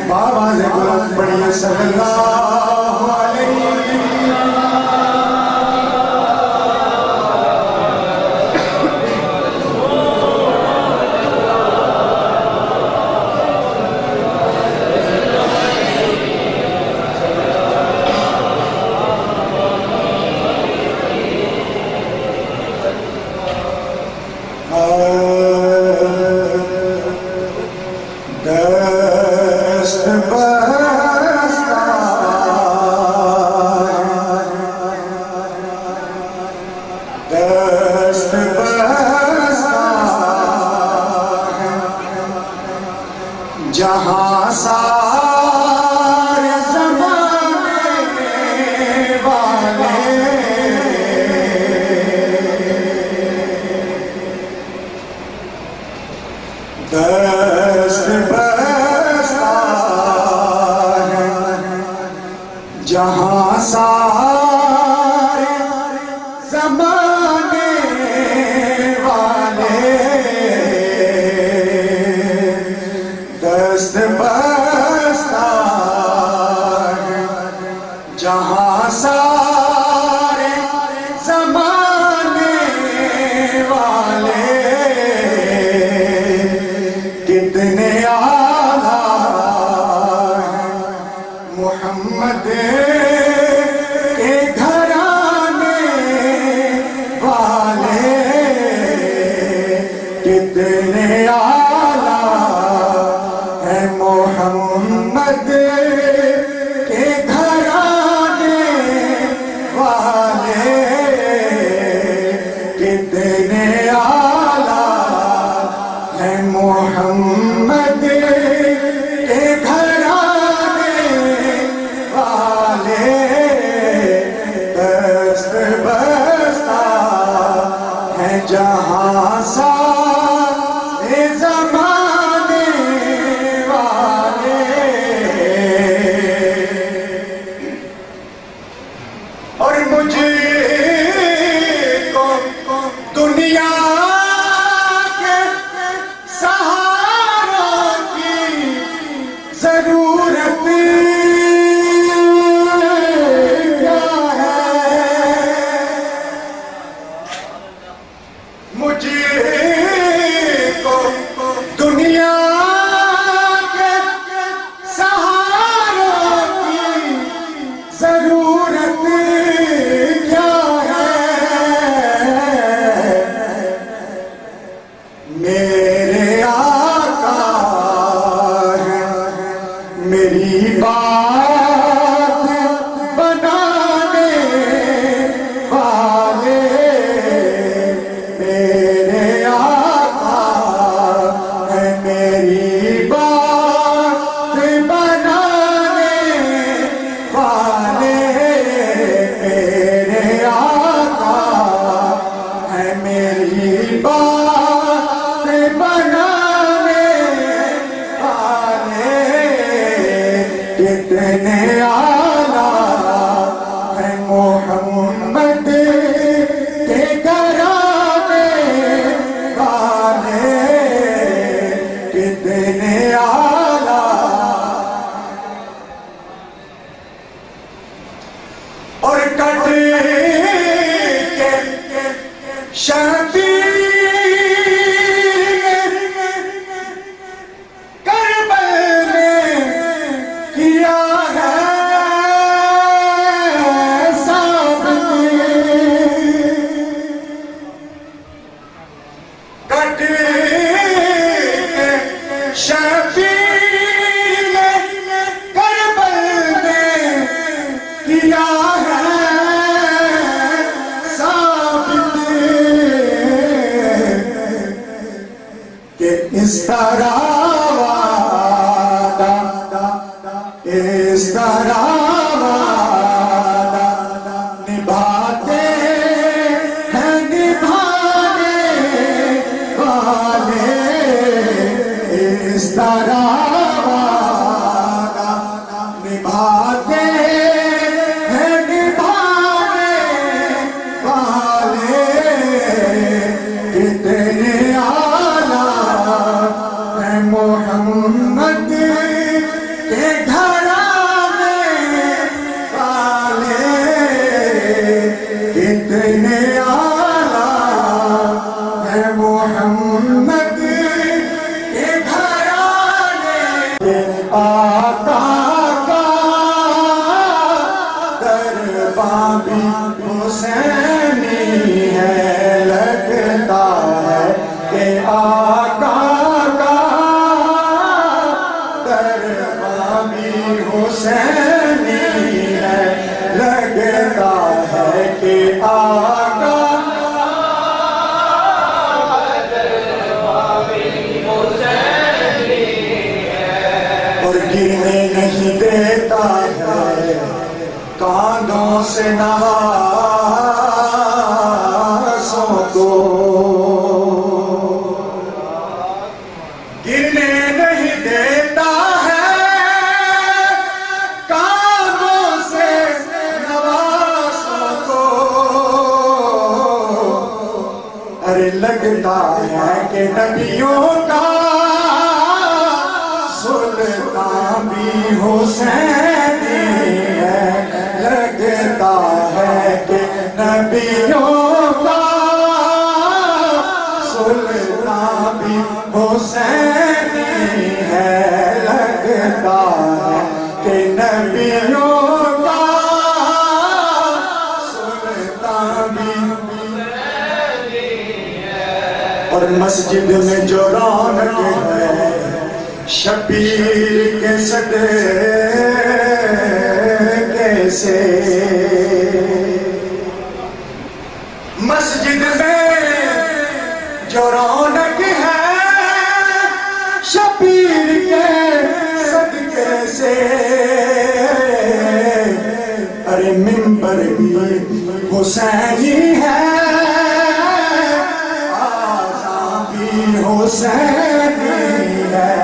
بابا سے بلند پڑھیے صلی اللہ علیہ جہاں سارے زمانے والے دست بستہ ہے جہاں سارے زمانے والے دست بستہ ہے جہاں سارے زمانے والے کتنے اعلیٰ ہیں محمد کے گھرانے والے کتنے اعلیٰ ہیں محمد کے گھرانے والے کتنے اعلیٰ ہیں محمد کے گھرانے والے دست بستہ ہیں جہاں سارے زمانے والے اور مجھے کو دنیا کے سہاروں کی ضرورت کیا ہے مجھے کو دنیا کے سہاروں کی ضرورت کیا ہے میرے آقا ہیں میری بات بنانے والے میرے آقا ہیں میری بات بنانے والے میرے آقا ہیں میری بات بنانے والے کتنے اعلیٰ ہیں محمد کے گھرانے والے کتنے اعلیٰ اور کٹ کے شبیر کربل میں کیا ہے ثابت کٹ کے شبیر کربل میں کیا ہے ثابت کہ اس طرح وعدہ اس طرح وعدہ نبھاتے ہیں نبھانے والے اس طرح وعدہ نبھاتے ہیں نبھانے والے کتنے اعلیٰ ہیں محمد کے گھرانے والے کتنے اعلیٰ ہیں محمد کے گھرانے کے آقا کا دربار بھی حسینی ہے لگتا ہے کہ آقا کا دربار بھی حسینی ہے لگتا ہے کہ آقا اور گرنے نہیں دیتا ہے کانوں سے نوازوں کو گرنے نہیں دیتا ہے کانوں سے نوازوں کو ارے لگتا ہے کہ نبیوں کا سلطان بھی حسینی ہے لگتا ہے کہ نبیوں کا سلطان بھی حسینی ہے لگتا ہے کہ نبیوں کا سلطان بھی اور مسجد میں جو رونق ہے شبیر کے صدقے سے مسجد میں جو رونق ہے شبیر کے صدقے سے ارے منبر بھی حسینی ہے آذان بھی حسینی ہے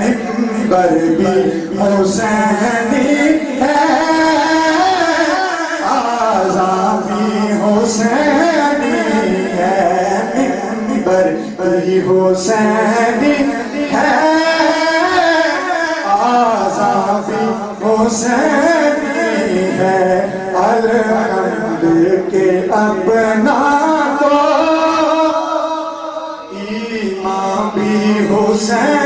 منبر بھی حسینی ہے آذان بھی حسینی ہے منبر بھی حسینی ہے آذان بھی حسینی ہے الحمد کے اپنا تو ایمان بھی حسین